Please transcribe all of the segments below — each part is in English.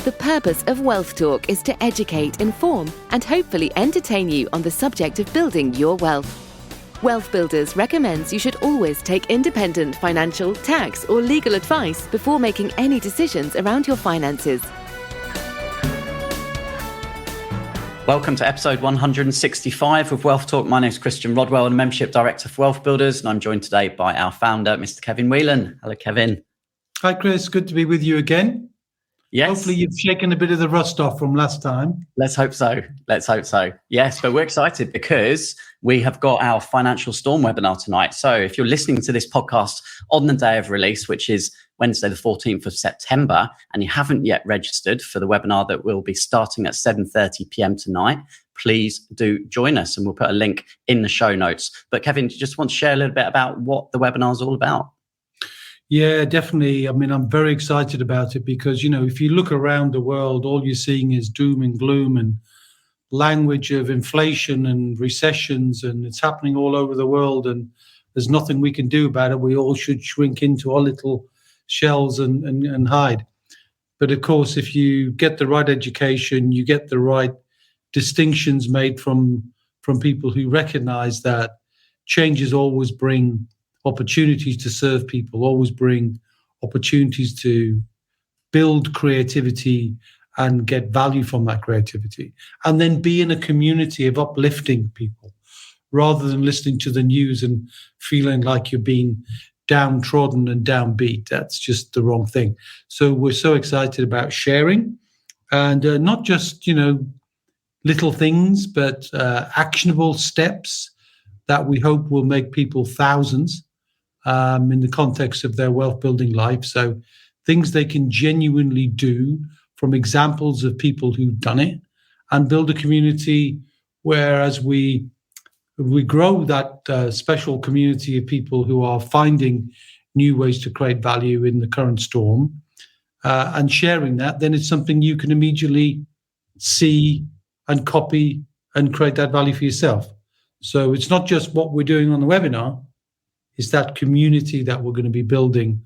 The purpose of Wealth Talk is to educate, inform, and hopefully entertain you on the subject of building your wealth. WealthBuilders recommends you should always take independent financial, tax, or legal advice before making any decisions around your finances. Welcome to episode 165 of Wealth Talk. My name is Christian Rodwell, and Membership Director for WealthBuilders, and I'm joined today by our founder, Mr. Kevin Whelan. Hello, Kevin. Hi, Chris. Good to be with you again. Yes. Hopefully you've shaken a bit of the rust off from last time. Let's hope so. Yes, but we're excited because we have got our Financial Storm webinar tonight. So if you're listening to this podcast on the day of release, which is Wednesday, the 14th of September, and you haven't yet registered for the webinar that will be starting at 7:30 p.m. tonight, please do join us, and we'll put a link in the show notes. But Kevin, do you just want to share a little bit about what the webinar is all about? Yeah, definitely. I mean, I'm very excited about it because, if you look around the world, all you're seeing is doom and gloom and language of inflation and recessions, and it's happening all over the world, and there's nothing we can do about it. We all should shrink into our little shells and hide. But of course, if you get the right education, you get the right distinctions made from people who recognize that changes always bring opportunities to serve people, always bring opportunities to build creativity and get value from that creativity, and then be in a community of uplifting people rather than listening to the news and feeling like you're being downtrodden and downbeat. That's just the wrong thing. So we're so excited about sharing, and not just, little things, but actionable steps that we hope will make people thousands in the context of their wealth building life. So things they can genuinely do from examples of people who've done it, and build a community where, as we grow that special community of people who are finding new ways to create value in the current storm and sharing that, then it's something you can immediately see and copy and create that value for yourself. So it's not just what we're doing on the webinar, it's that community that we're going to be building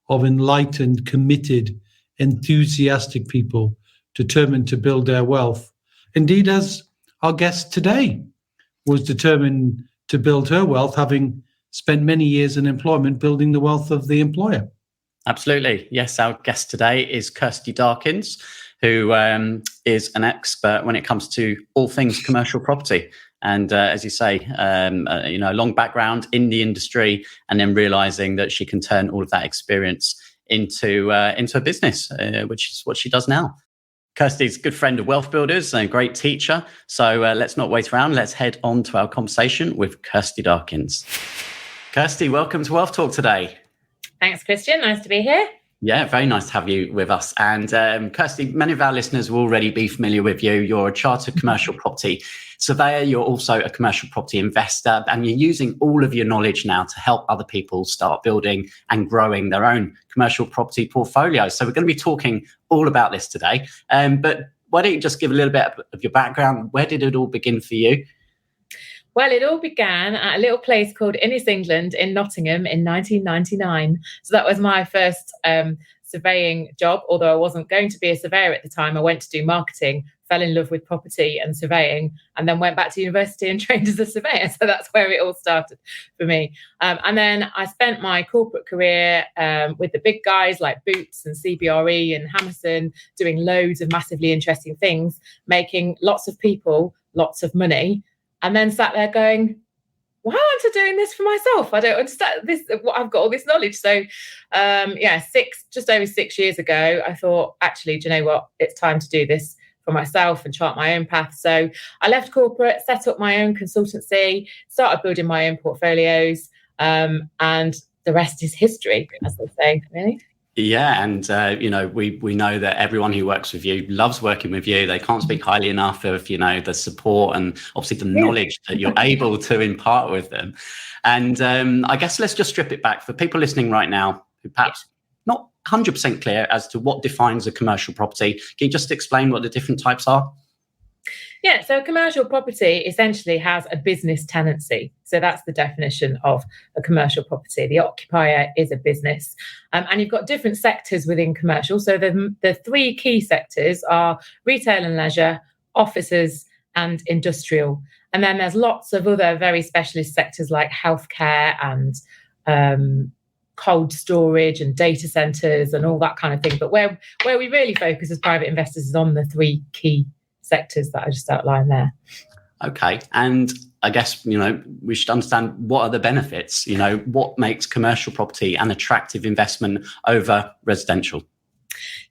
of enlightened, committed, enthusiastic people determined to build their wealth. Indeed, as our guest today was determined to build her wealth, having spent many years in employment building the wealth of the employer. Absolutely. Yes, our guest today is Kirsty Darkins, who is an expert when it comes to all things commercial property. And as you say, a long background in the industry, and then realizing that she can turn all of that experience into a business, which is what she does now. Kirsty's a good friend of WealthBuilders and a great teacher. So let's not wait around. Let's head on to our conversation with Kirsty Darkins. Kirsty, welcome to Wealth Talk today. Thanks, Christian. Nice to be here. Yeah, very nice to have you with us. And Kirsty, many of our listeners will already be familiar with you. You're a chartered commercial property surveyor. You're also a commercial property investor, and you're using all of your knowledge now to help other people start building and growing their own commercial property portfolio. So we're going to be talking all about this today. But why don't you just give a little bit of your background? Where did it all begin for you? Well, it all began at a little place called Innis, England in Nottingham in 1999. So that was my first surveying job, although I wasn't going to be a surveyor at the time. I went to do marketing, fell in love with property and surveying, and then went back to university and trained as a surveyor. So that's where it all started for me. And then I spent my corporate career with the big guys like Boots and CBRE and Hammerson, doing loads of massively interesting things, making lots of people lots of money. And then sat there going, why aren't I doing this for myself? I don't understand this. I've got all this knowledge. So, just over 6 years ago, I thought, actually, do you know what? It's time to do this for myself and chart my own path. So I left corporate, set up my own consultancy, started building my own portfolios, and the rest is history, as they say, really. Yeah, and we know that everyone who works with you loves working with you. They can't speak highly enough of the support and obviously the knowledge that you're able to impart with them. And I guess let's just strip it back for people listening right now who perhaps not 100% clear as to what defines a commercial property. Can you just explain what the different types are? Yeah, so a commercial property essentially has a business tenancy. So that's the definition of a commercial property. The occupier is a business. And you've got different sectors within commercial. So the three key sectors are retail and leisure, offices, and industrial. And then there's lots of other very specialist sectors like healthcare and cold storage and data centers and all that kind of thing. But where we really focus as private investors is on the three key sectors that I just outlined there. Okay. And I guess, we should understand what are the benefits, what makes commercial property an attractive investment over residential?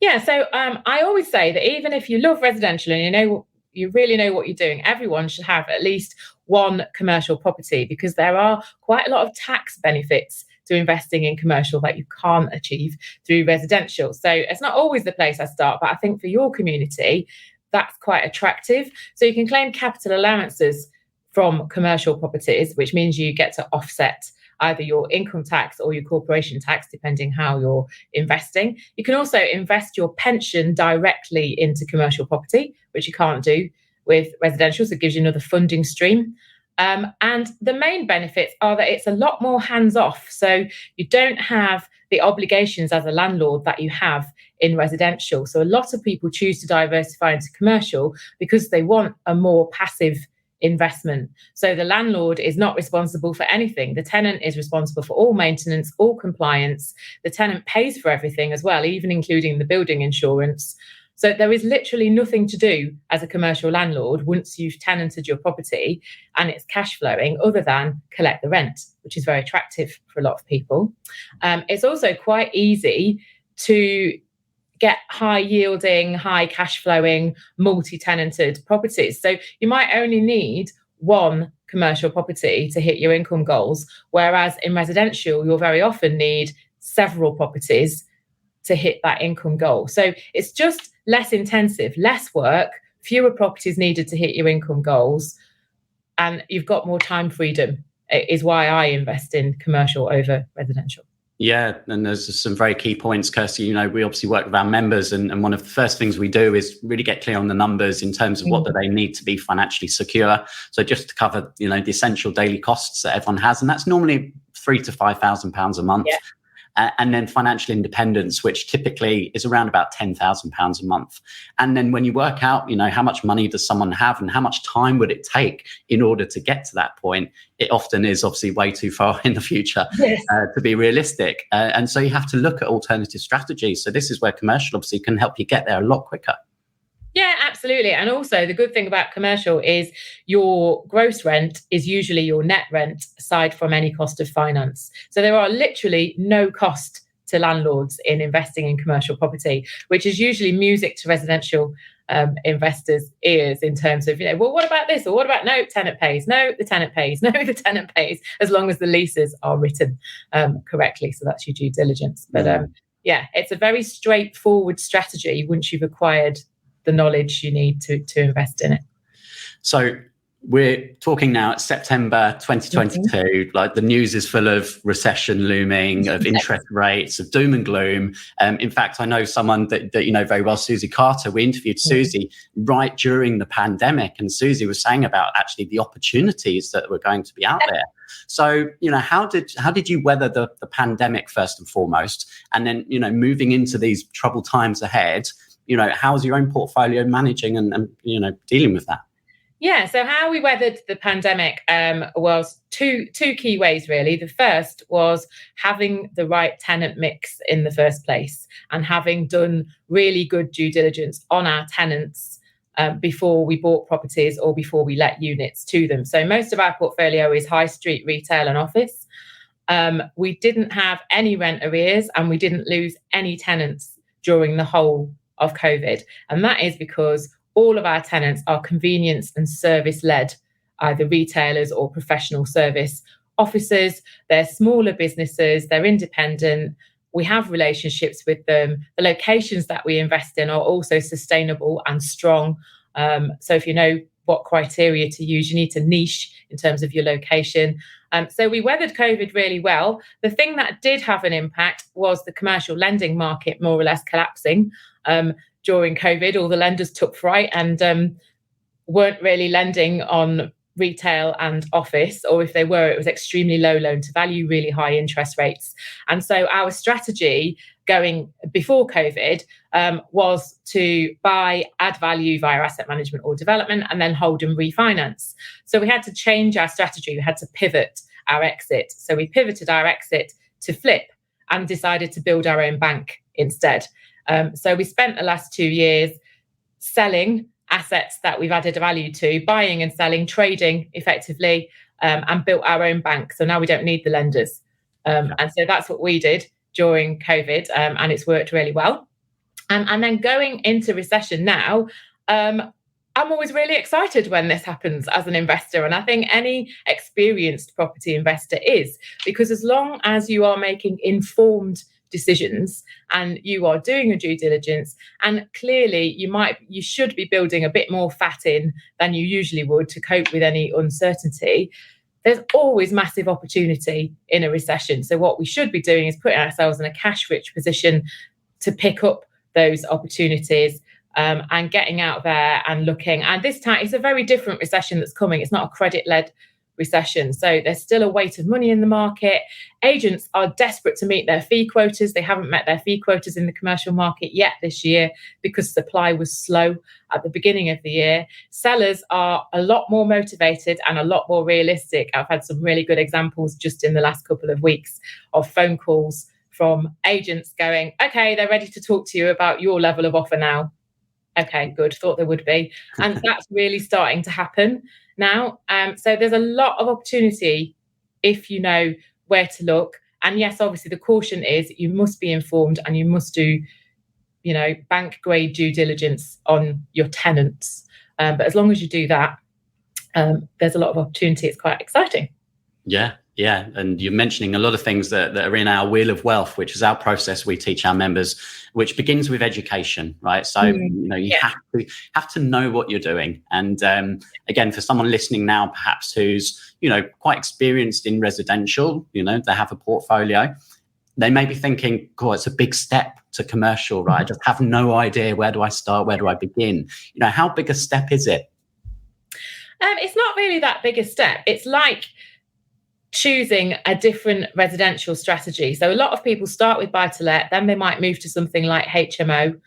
Yeah. So I always say that even if you love residential and you really know what you're doing, everyone should have at least one commercial property, because there are quite a lot of tax benefits to investing in commercial that you can't achieve through residential. So it's not always the place I start, but I think for your community, that's quite attractive. So you can claim capital allowances from commercial properties, which means you get to offset either your income tax or your corporation tax, depending how you're investing. You can also invest your pension directly into commercial property, which you can't do with residential. So it gives you another funding stream. And the main benefits are that it's a lot more hands-off. So you don't have the obligations as a landlord that you have in residential. So a lot of people choose to diversify into commercial because they want a more passive investment. So the landlord is not responsible for anything. The tenant is responsible for all maintenance, all compliance. The tenant pays for everything as well, even including the building insurance. So there is literally nothing to do as a commercial landlord once you've tenanted your property and it's cash flowing other than collect the rent, which is very attractive for a lot of people. It's also quite easy to get high yielding, high cash flowing, multi-tenanted properties. So you might only need one commercial property to hit your income goals, whereas in residential, you'll very often need several properties to hit that income goal. So it's just less intensive, less work, fewer properties needed to hit your income goals, and you've got more time freedom. It is why I invest in commercial over residential. Yeah, and there's some very key points, Kirsty. We obviously work with our members, and one of the first things we do is really get clear on the numbers in terms of what do they need to be financially secure. So just to cover, the essential daily costs that everyone has, and that's normally £3,000 to £5,000 a month. Yeah. And then financial independence, which typically is around about £10,000 a month. And then when you work out, how much money does someone have and how much time would it take in order to get to that point, it often is obviously way too far in the future to be realistic. And so you have to look at alternative strategies. So this is where commercial obviously can help you get there a lot quicker. Yeah, absolutely. And also the good thing about commercial is your gross rent is usually your net rent aside from any cost of finance. So there are literally no cost to landlords in investing in commercial property, which is usually music to residential investors' ears in terms of, well, what about this? Or what about no, tenant pays? No, the tenant pays. No, the tenant pays, as long as the leases are written correctly. So that's your due diligence. But it's a very straightforward strategy once you've acquired the knowledge you need to invest in it. So we're talking now at September 2022, like the news is full of recession looming, of interest rates, of doom and gloom. In fact, I know someone that you know very well, Susie Carter. We interviewed Susie right during the pandemic, and Susie was saying about actually the opportunities that were going to be out there. So, how did you weather the pandemic first and foremost? And then, moving into these troubled times ahead, how's your own portfolio managing and dealing with that? Yeah, so how we weathered the pandemic was two key ways, really. The first was having the right tenant mix in the first place and having done really good due diligence on our tenants before we bought properties or before we let units to them. So most of our portfolio is high street retail and office. We didn't have any rent arrears and we didn't lose any tenants during the whole of COVID. And that is because all of our tenants are convenience and service led, either retailers or professional service offices. They're smaller businesses, they're independent. We have relationships with them. The locations that we invest in are also sustainable and strong. So if you know what criteria to use, you need to niche in terms of your location. So we weathered COVID really well. The thing that did have an impact was the commercial lending market more or less collapsing. During COVID, all the lenders took fright and weren't really lending on retail and office, or if they were, it was extremely low loan to value, really high interest rates. And so our strategy going before COVID was to buy, add value via asset management or development, and then hold and refinance. So we had to change our strategy. We had to pivot our exit. So we pivoted our exit to flip and decided to build our own bank instead. So we spent the last 2 years selling assets that we've added value to, buying and selling, trading effectively, and built our own bank. So now we don't need the lenders. And so that's what we did during COVID, and it's worked really well. And then going into recession now, I'm always really excited when this happens as an investor. And I think any experienced property investor is, because as long as you are making informed decisions and you are doing your due diligence, and clearly you should be building a bit more fat in than you usually would to cope with any uncertainty, there's always massive opportunity in a recession. So what we should be doing is putting ourselves in a cash-rich position to pick up those opportunities, and getting out there and looking. And this time it's a very different recession that's coming. It's not a credit-led recession. So there's still a weight of money in the market. Agents are desperate to meet their fee quotas. They haven't met their fee quotas in the commercial market yet this year because supply was slow at the beginning of the year. Sellers are a lot more motivated and a lot more realistic. I've had some really good examples just in the last couple of weeks of phone calls from agents going, okay, they're ready to talk to you about your level of offer now. Okay, good. Thought there would be. And that's really starting to happen now. So there's a lot of opportunity if you know where to look. And yes, obviously the caution is you must be informed and you must do, bank grade due diligence on your tenants. But as long as you do that, there's a lot of opportunity. It's quite exciting. Yeah. And you're mentioning a lot of things that are in our Wheel of Wealth, which is our process we teach our members, which begins with education, right? So, you have to know what you're doing. And again, for someone listening now, perhaps who's, quite experienced in residential, they have a portfolio, they may be thinking, God, it's a big step to commercial, right? I just have no idea. Where do I start? Where do I begin? How big a step is it? It's not really that big a step. It's like choosing a different residential strategy. So a lot of people start with buy-to-let, then they might move to something like HMO,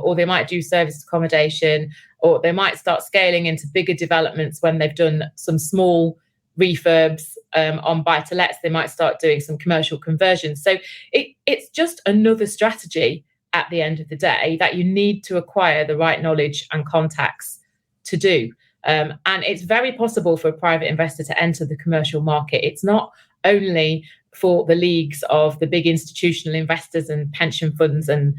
or they might do serviced accommodation, or they might start scaling into bigger developments when they've done some small refurbs on buy-to-lets. They might start doing some commercial conversions. So it's just another strategy at the end of the day that you need to acquire the right knowledge and contacts to do. And it's very possible for a private investor to enter the commercial market. It's not only for the leagues of the big institutional investors and pension funds and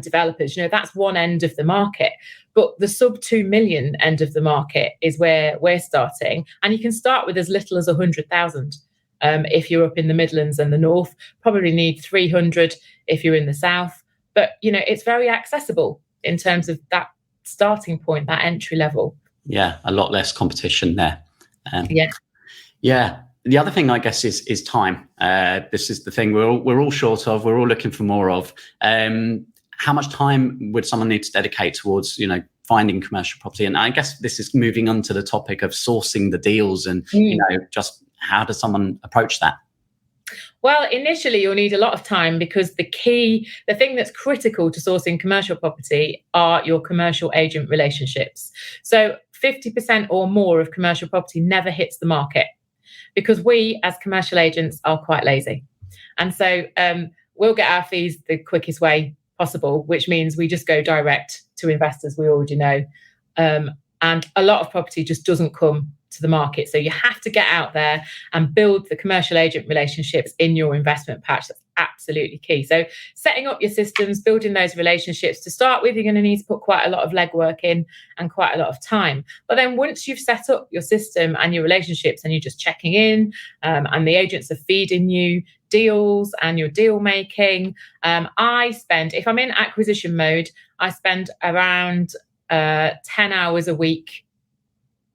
developers. That's one end of the market. But the sub 2 million end of the market is where we're starting. And you can start with as little as 100,000 if you're up in the Midlands and the North. Probably need 300 if you're in the South. But, it's very accessible in terms of that starting point, that entry level. Yeah, a lot less competition there. Yeah. The other thing, I guess, is time. This is the thing we're all short of. We're all looking for more of. How much time would someone need to dedicate towards, finding commercial property? And I guess this is moving on to the topic of sourcing the deals and, just how does someone approach that? Well, initially, you'll need a lot of time because the thing that's critical to sourcing commercial property are your commercial agent relationships. So 50% or more of commercial property never hits the market because we, as commercial agents, are quite lazy. And so we'll get our fees the quickest way possible, which means we just go direct to investors we already know. And a lot of property just doesn't come to the market. So you have to get out there and build the commercial agent relationships in your investment patch. That's absolutely key. So setting up your systems, building those relationships. To start with, you're going to need to put quite a lot of legwork in and quite a lot of time. But then once you've set up your system and your relationships and you're just checking in and the agents are feeding you deals and your deal making, if I'm in acquisition mode, I spend around 10 hours a week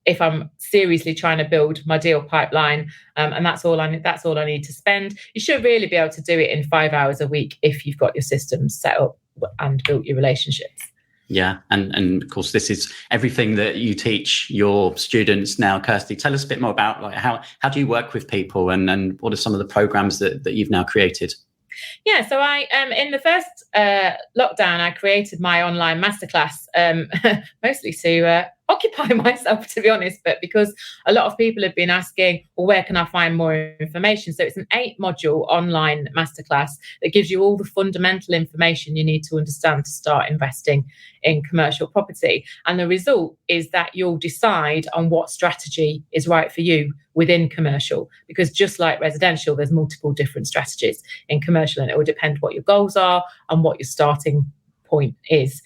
if I'm seriously trying to build my deal pipeline, and that's all I need to spend. You should really be able to do it in 5 hours a week if you've got your systems set up and built your relationships. Yeah, and of course, this is everything that you teach your students now. Kirsty, tell us a bit more about like how do you work with people, and what are some of the programs that you've now created? Yeah, so I in the first lockdown, I created my online masterclass, mostly to occupy myself, to be honest, but because a lot of people have been asking, well, where can I find more information? So it's an 8-module online masterclass that gives you all the fundamental information you need to understand to start investing in commercial property. And the result is that you'll decide on what strategy is right for you within commercial, because just like residential, there's multiple different strategies in commercial, and it will depend what your goals are and what your starting point is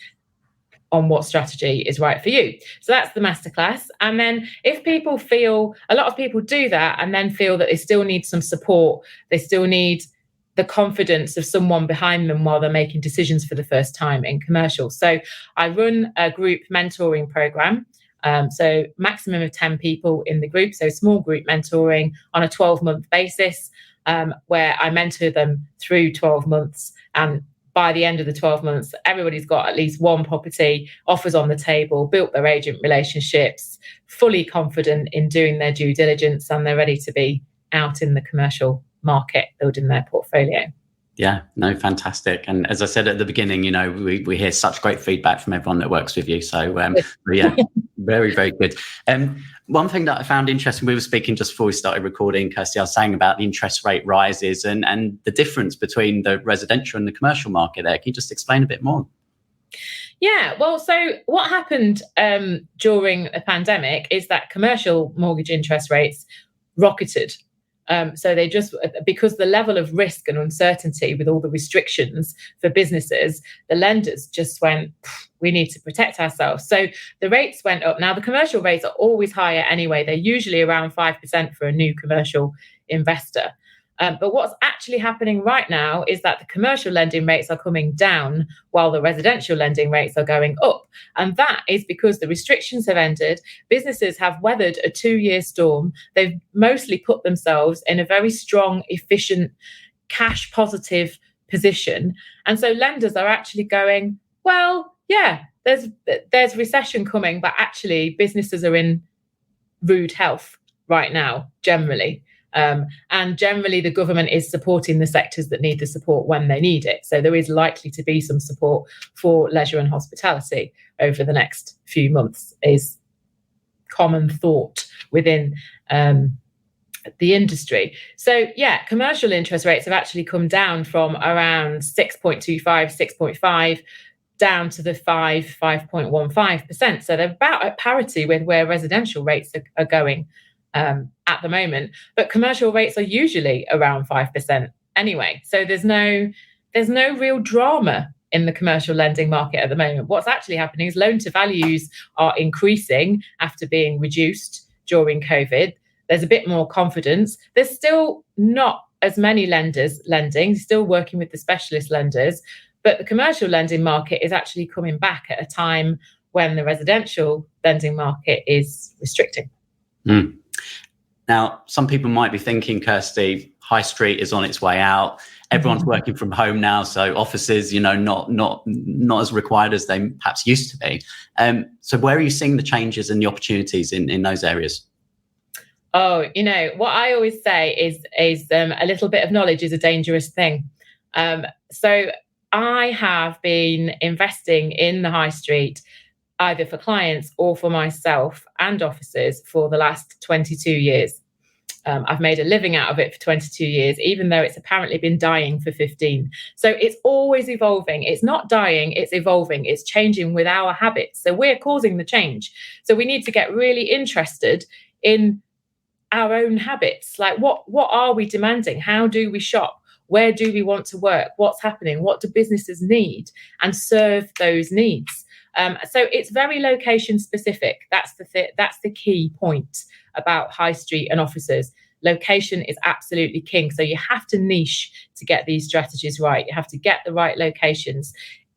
on what strategy is right for you. So that's the masterclass. And then if people feel, a lot of people do that and then feel that they still need some support, they still need the confidence of someone behind them while they're making decisions for the first time in commercial. So I run a group mentoring program. So maximum of 10 people in the group. So small group mentoring on a 12-month basis, where I mentor them through 12 months. And by the end of the 12 months, everybody's got at least one property, offers on the table, built their agent relationships, fully confident in doing their due diligence, and they're ready to be out in the commercial market building their portfolio. Yeah, no, fantastic. And as I said at the beginning, you know, we hear such great feedback from everyone that works with you. So yeah, very, very good. One thing that I found interesting, we were speaking just before we started recording, Kirsty, I was saying about the interest rate rises and the difference between the residential and the commercial market there. Can you just explain a bit more? Yeah, well, so what happened during the pandemic is that commercial mortgage interest rates rocketed. So they just, because the level of risk and uncertainty with all the restrictions for businesses, the lenders just went, we need to protect ourselves. So the rates went up. Now, the commercial rates are always higher anyway. They're usually around 5% for a new commercial investor. But what's actually happening right now is that the commercial lending rates are coming down while the residential lending rates are going up. And that is because the restrictions have ended. Businesses have weathered a 2-year storm. They've mostly put themselves in a very strong, efficient, cash positive position. And so lenders are actually going, well, yeah, there's recession coming, but actually businesses are in rude health right now, generally. And generally, the government is supporting the sectors that need the support when they need it. So there is likely to be some support for leisure and hospitality over the next few months, is common thought within the industry. So yeah, commercial interest rates have actually come down from around 6.25, 6.5 down to the 5.15%. So they're about at parity with where residential rates are going at the moment, but commercial rates are usually around 5% anyway. So there's no real drama in the commercial lending market at the moment. What's actually happening is loan to values are increasing after being reduced during COVID. There's a bit more confidence. There's still not as many lenders lending, still working with the specialist lenders, but the commercial lending market is actually coming back at a time when the residential lending market is restricting. Mm. Now, some people might be thinking, Kirsty, high street is on its way out. Everyone's working from home now, so offices, you know, not as required as they perhaps used to be. So where are you seeing the changes and the opportunities in those areas? Oh, you know, what I always say is a little bit of knowledge is a dangerous thing. So I have been investing in the high street either for clients or for myself and offices for the last 22 years. I've made a living out of it for 22 years, even though it's apparently been dying for 15. So it's always evolving. It's not dying, it's evolving. It's changing with our habits. So we're causing the change. So we need to get really interested in our own habits. Like what are we demanding? How do we shop? Where do we want to work? What's happening? What do businesses need? And serve those needs. So it's very location specific. That's the key point about high street and offices. Location is absolutely king. So you have to niche to get these strategies right. You have to get the right locations.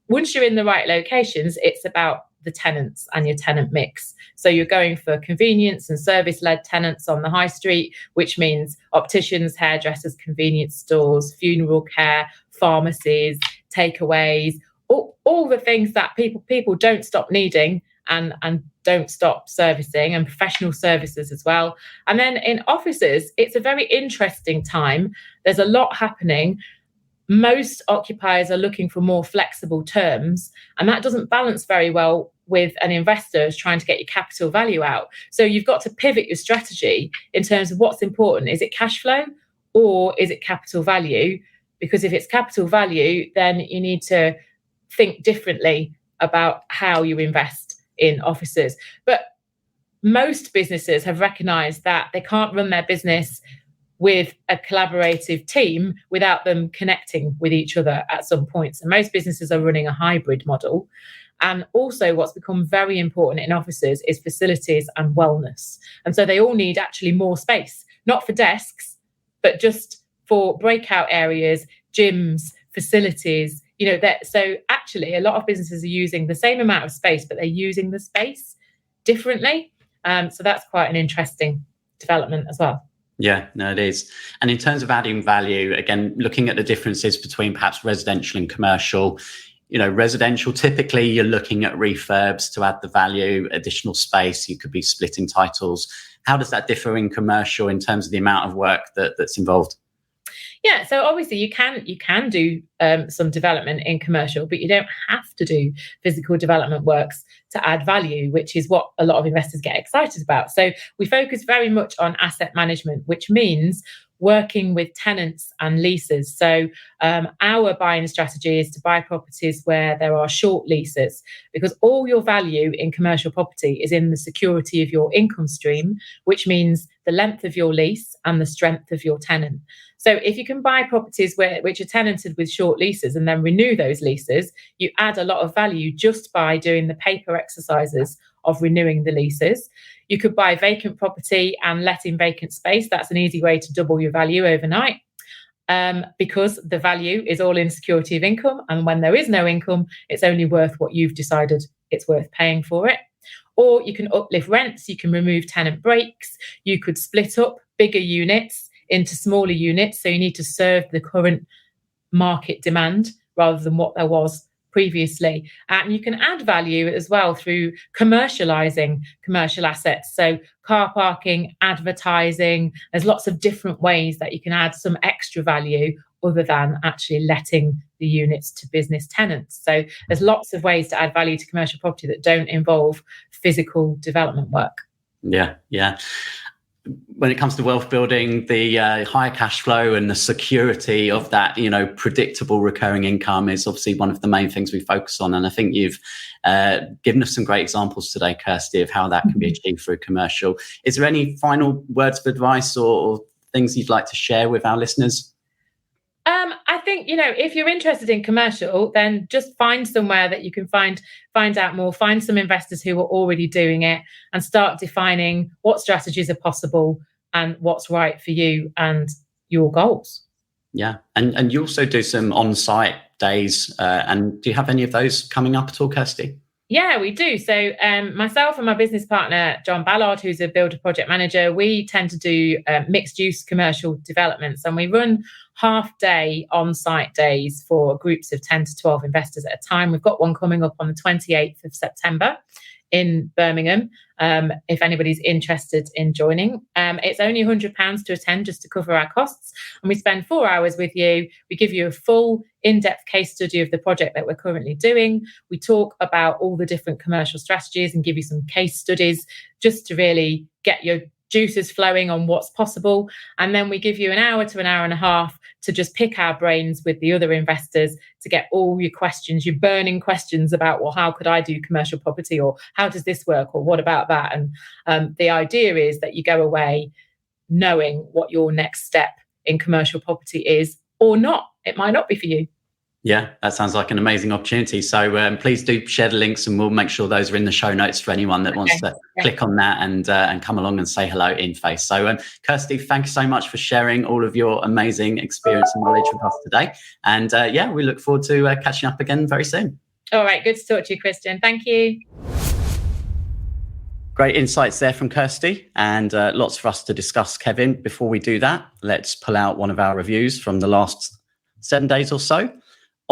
Once you're in the right locations, it's about the tenants and your tenant mix. So you're going for convenience and service-led tenants on the high street, which means opticians, hairdressers, convenience stores, funeral care, pharmacies, takeaways, all the things that people don't stop needing and don't stop servicing, and professional services as well. And then in offices, it's a very interesting time. There's a lot happening. Most occupiers are looking for more flexible terms, and that doesn't balance very well with an investor who's trying to get your capital value out. So you've got to pivot your strategy in terms of what's important. Is it cash flow or is it capital value? Because if it's capital value, then you need to think differently about how you invest in offices. But most businesses have recognized that they can't run their business with a collaborative team without them connecting with each other at some points. And most businesses are running a hybrid model. And also what's become very important in offices is facilities and wellness. And so they all need actually more space, not for desks, but just for breakout areas, gyms, facilities, so actually a lot of businesses are using the same amount of space, but they're using the space differently. So that's quite an interesting development as well. Yeah, no, it is. And in terms of adding value, again, looking at the differences between perhaps residential and commercial, residential, typically you're looking at refurbs to add the value, additional space, you could be splitting titles. How does that differ in commercial in terms of the amount of work that's involved? Yeah, so obviously you can do some development in commercial, but you don't have to do physical development works to add value, which is what a lot of investors get excited about. So we focus very much on asset management, which means working with tenants and leases. So our buying strategy is to buy properties where there are short leases, because all your value in commercial property is in the security of your income stream, which means the length of your lease and the strength of your tenant. So if you can buy properties which are tenanted with short leases and then renew those leases, you add a lot of value just by doing the paper exercises of renewing the leases. You could buy vacant property and let in vacant space. That's an easy way to double your value overnight, because the value is all in security of income. And when there is no income, it's only worth what you've decided it's worth paying for it. Or you can uplift rents, you can remove tenant breaks, you could split up bigger units into smaller units. So you need to serve the current market demand rather than what there was previously. And you can add value as well through commercializing commercial assets. So car parking, advertising, there's lots of different ways that you can add some extra value other than actually letting the units to business tenants. So there's lots of ways to add value to commercial property that don't involve physical development work. Yeah. When it comes to wealth building, the higher cash flow and the security of that, predictable recurring income is obviously one of the main things we focus on. And I think you've given us some great examples today, Kirsty, of how that can be achieved through commercial. Is there any final words of advice or things you'd like to share with our listeners? I think, if you're interested in commercial, then just find somewhere that you can find out more, find some investors who are already doing it and start defining what strategies are possible and what's right for you and your goals. Yeah. And you also do some on-site days. And do you have any of those coming up at all, Kirsty? Yeah, we do. So myself and my business partner, John Ballard, who's a builder project manager, we tend to do mixed use commercial developments, and we run half-day on-site days for groups of 10 to 12 investors at a time. We've got one coming up on the 28th of September in Birmingham, if anybody's interested in joining. It's only £100 to attend, just to cover our costs. And we spend 4 hours with you. We give you a full in-depth case study of the project that we're currently doing. We talk about all the different commercial strategies and give you some case studies just to really get your juices flowing on what's possible. And then we give you an hour to an hour and a half to just pick our brains with the other investors to get all your questions, your burning questions about, well, how could I do commercial property, or how does this work, or what about that? And the idea is that you go away knowing what your next step in commercial property is, or not. It might not be for you. Yeah, that sounds like an amazing opportunity. So please do share the links, and we'll make sure those are in the show notes for anyone that wants to click on that and come along and say hello in face. So Kirsty, thank you so much for sharing all of your amazing experience and knowledge with us today. And we look forward to catching up again very soon. All right, good to talk to you, Christian. Thank you. Great insights there from Kirsty, and lots for us to discuss, Kevin. Before we do that, let's pull out one of our reviews from the last 7 days or so.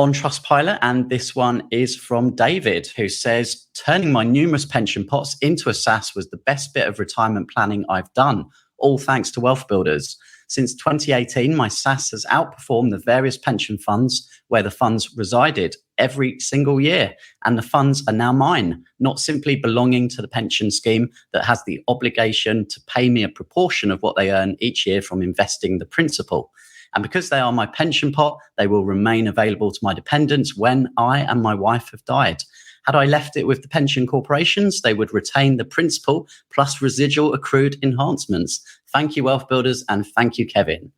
on Trustpilot, and this one is from David, who says, turning my numerous pension pots into a SSAS was the best bit of retirement planning I've done, all thanks to WealthBuilders. Since 2018, my SSAS has outperformed the various pension funds where the funds resided every single year, and the funds are now mine, not simply belonging to the pension scheme that has the obligation to pay me a proportion of what they earn each year from investing the principal. And because they are my pension pot, they will remain available to my dependents when I and my wife have died. Had I left it with the pension corporations, they would retain the principal plus residual accrued enhancements. Thank you, WealthBuilders, and thank you, Kevin.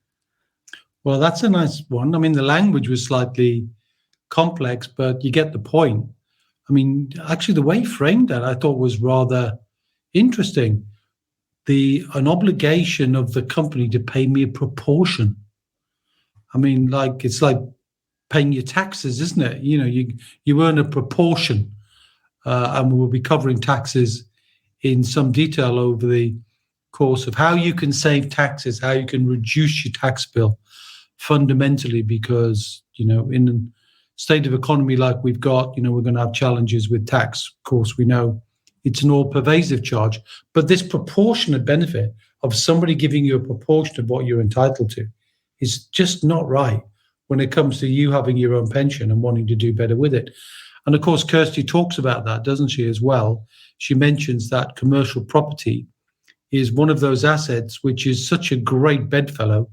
Well, that's a nice one. I mean, the language was slightly complex, but you get the point. I mean, actually, the way he framed that I thought was rather interesting. An obligation of the company to pay me a proportion. I mean, like, it's like paying your taxes, isn't it? You know, you earn a proportion, and we'll be covering taxes in some detail over the course of how you can save taxes, how you can reduce your tax bill fundamentally, because, you know, in a state of economy like we've got, you know, we're going to have challenges with tax. Of course, we know it's an all-pervasive charge, but this proportionate benefit of somebody giving you a proportion of what you're entitled to is just not right when it comes to you having your own pension and wanting to do better with it. And of course, Kirsty talks about that, doesn't she, as well? She mentions that commercial property is one of those assets which is such a great bedfellow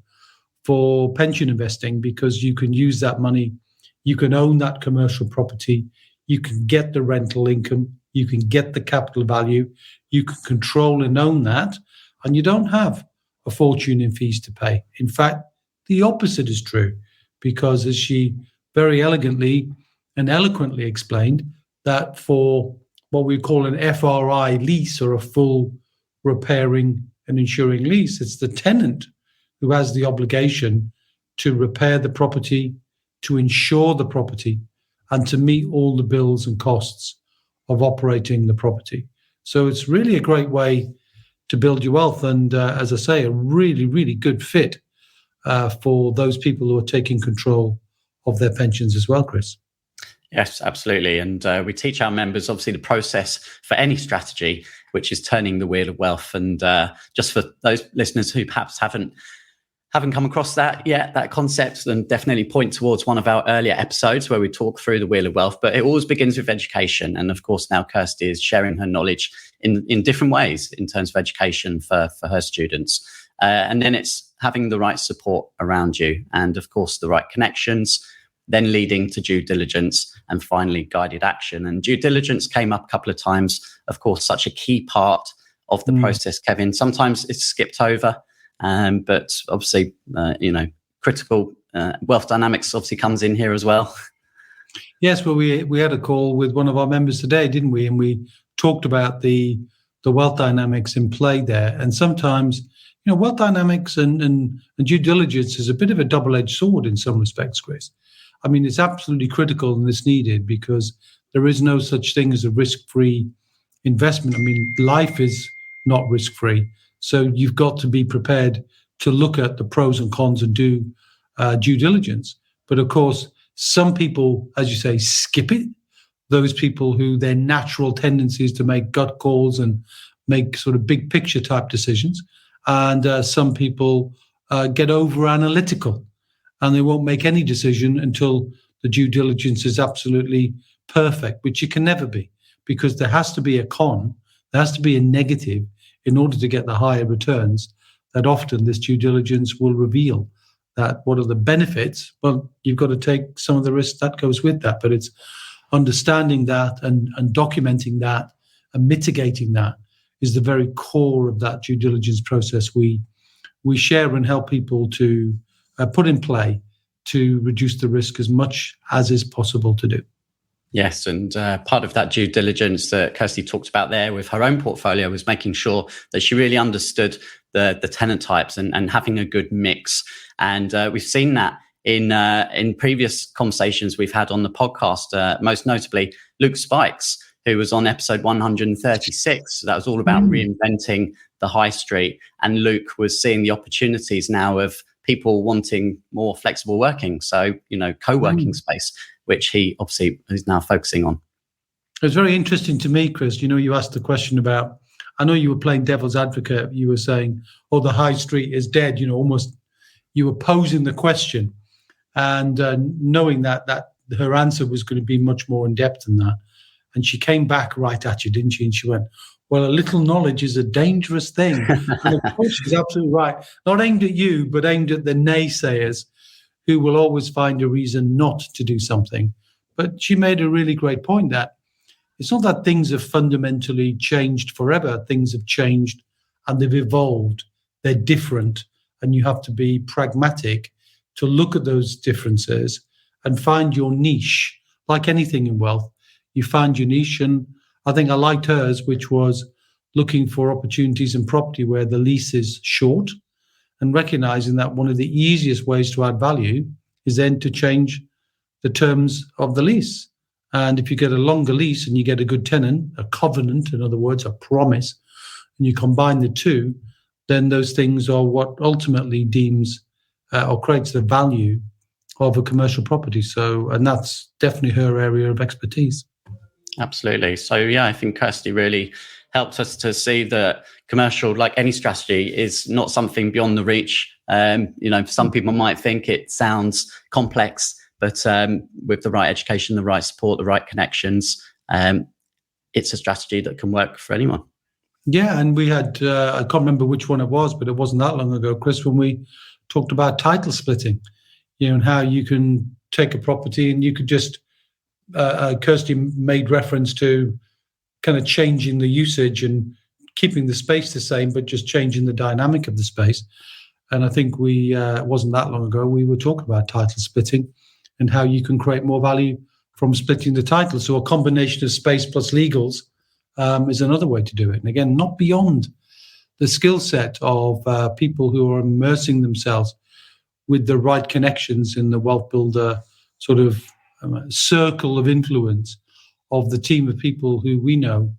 for pension investing, because you can use that money, you can own that commercial property, you can get the rental income, you can get the capital value, you can control and own that, and you don't have a fortune in fees to pay. In fact, the opposite is true, because as she very elegantly and eloquently explained, that for what we call an FRI lease, or a full repairing and insuring lease, it's the tenant who has the obligation to repair the property, to insure the property, and to meet all the bills and costs of operating the property. So it's really a great way to build your wealth, and as I say, a really, really good fit for those people who are taking control of their pensions as well, Chris. Yes, absolutely. And we teach our members, obviously, the process for any strategy, which is turning the wheel of wealth. And just for those listeners who perhaps haven't come across that yet, that concept, then definitely point towards one of our earlier episodes where we talk through the wheel of wealth. But it always begins with education. And of course, now Kirsty is sharing her knowledge in different ways in terms of education for her students. And then it's having the right support around you, and of course, the right connections, then leading to due diligence, and finally guided action. And due diligence came up a couple of times. Of course, such a key part of the process, Kevin. Sometimes it's skipped over, but obviously, critical wealth dynamics obviously comes in here as well. Yes, well, we had a call with one of our members today, didn't we? And we talked about the wealth dynamics in play there. And sometimes, you know, wealth dynamics and due diligence is a bit of a double-edged sword in some respects, Chris. I mean, it's absolutely critical and it's needed, because there is no such thing as a risk-free investment. I mean, life is not risk-free. So you've got to be prepared to look at the pros and cons and do due diligence. But of course, some people, as you say, skip it. Those people who their natural tendency is to make gut calls and make sort of big picture type decisions. And some people get over analytical, and they won't make any decision until the due diligence is absolutely perfect, which it can never be, because there has to be a con, there has to be a negative in order to get the higher returns that often this due diligence will reveal. That what are the benefits? Well, you've got to take some of the risk that goes with that, but it's understanding that and documenting that and mitigating that is the very core of that due diligence process we share and help people to put in play to reduce the risk as much as is possible to do. Yes, and part of that due diligence that Kirsty talked about there with her own portfolio was making sure that she really understood the tenant types and having a good mix. And we've seen that in previous conversations we've had on the podcast, most notably Luke Spikes, who was on episode 136. That was all about reinventing the high street. And Luke was seeing the opportunities now of people wanting more flexible working. So, co-working space, which he obviously is now focusing on. It was very interesting to me, Chris. You asked the question about, I know you were playing devil's advocate. You were saying, oh, the high street is dead. Almost you were posing the question, and knowing that her answer was going to be much more in depth than that. And she came back right at you, didn't she? And she went, well, a little knowledge is a dangerous thing. And of course, she's absolutely right. Not aimed at you, but aimed at the naysayers who will always find a reason not to do something. But she made a really great point that it's not that things have fundamentally changed forever. Things have changed and they've evolved. They're different. And you have to be pragmatic to look at those differences and find your niche. Like anything in wealth, you find your niche. And I think I liked hers, which was looking for opportunities in property where the lease is short, and recognizing that one of the easiest ways to add value is then to change the terms of the lease. And if you get a longer lease and you get a good tenant, a covenant, in other words, a promise, and you combine the two, then those things are what ultimately deems or creates the value of a commercial property. So, and that's definitely her area of expertise. Absolutely. So, yeah, I think Kirsty really helped us to see that commercial, like any strategy, is not something beyond the reach. Some people might think it sounds complex, but with the right education, the right support, the right connections, it's a strategy that can work for anyone. Yeah, and we had, I can't remember which one it was, but it wasn't that long ago, Chris, when we talked about title splitting, and how you can take a property and you could just, Kirsty made reference to kind of changing the usage and keeping the space the same, but just changing the dynamic of the space. And I think it wasn't that long ago, we were talking about title splitting and how you can create more value from splitting the title. So a combination of space plus legals is another way to do it. And again, not beyond the skill set of people who are immersing themselves with the right connections in the wealth builder sort of circle of influence of the team of people who we know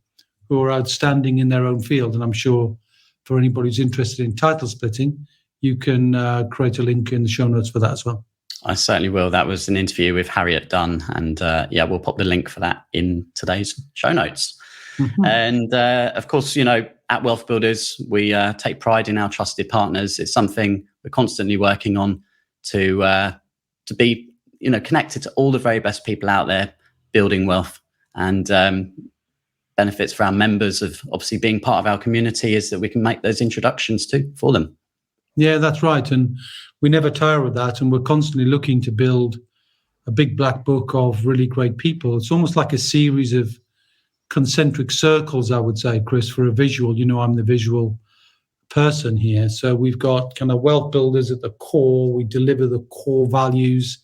who are outstanding in their own field. And I'm sure for anybody who's interested in title splitting, you can create a link in the show notes for that as well. I certainly will. That was an interview with Harriet Dunn. And we'll pop the link for that in today's show notes. Mm-hmm. And of course, at WealthBuilders, we take pride in our trusted partners. It's something we're constantly working on to be, connected to all the very best people out there building wealth. And benefits for our members of obviously being part of our community is that we can make those introductions for them. Yeah, that's right. And we never tire of that. And we're constantly looking to build a big black book of really great people. It's almost like a series of concentric circles, I would say, Chris, for a visual. I'm the visual person here. So we've got kind of wealth builders at the core. We deliver the core values,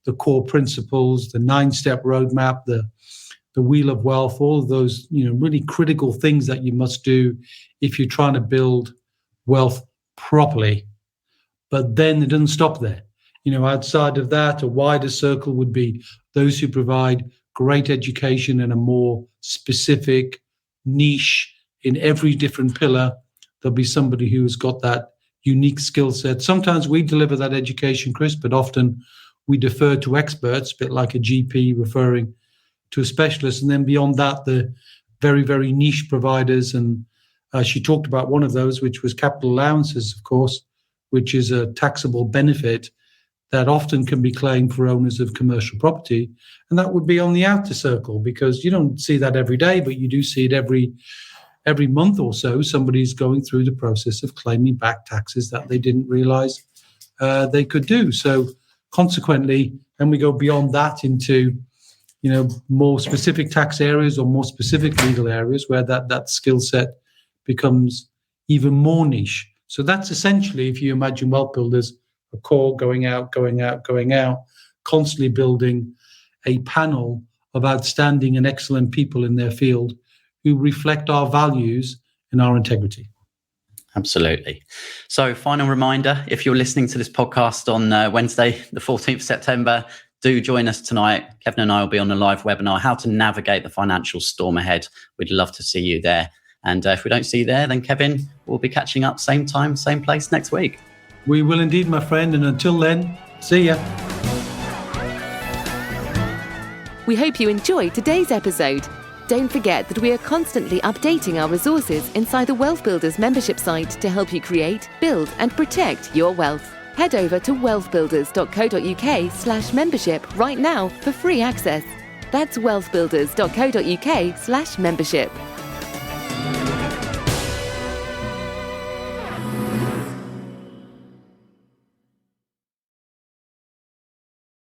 the core principles, the 9-step roadmap, the wheel of wealth, all of those, really critical things that you must do if you're trying to build wealth properly. But then it doesn't stop there. Outside of that, a wider circle would be those who provide great education and a more specific niche in every different pillar. There'll be somebody who's got that unique skill set. Sometimes we deliver that education, Chris, but often we defer to experts, a bit like a GP referring to a specialist. And then beyond that, the very, very niche providers. And she talked about one of those, which was capital allowances, of course, which is a taxable benefit that often can be claimed for owners of commercial property. And that would be on the outer circle, because you don't see that every day, but you do see it every month or so. Somebody's going through the process of claiming back taxes that they didn't realize they could do. So consequently, and we go beyond that into more specific tax areas or more specific legal areas where that skill set becomes even more niche. So that's essentially, if you imagine wealth builders, a core going out, constantly building a panel of outstanding and excellent people in their field who reflect our values and our integrity. Absolutely. So final reminder, if you're listening to this podcast on Wednesday, the 14th of September, do join us tonight. Kevin and I will be on a live webinar, how to navigate the financial storm ahead. We'd love to see you there. And if we don't see you there, then Kevin, we'll be catching up same time, same place next week. We will indeed, my friend. And until then, see ya. We hope you enjoyed today's episode. Don't forget that we are constantly updating our resources inside the Wealth Builders membership site to help you create, build and protect your wealth. Head over to wealthbuilders.co.uk/membership right now for free access. That's wealthbuilders.co.uk/membership.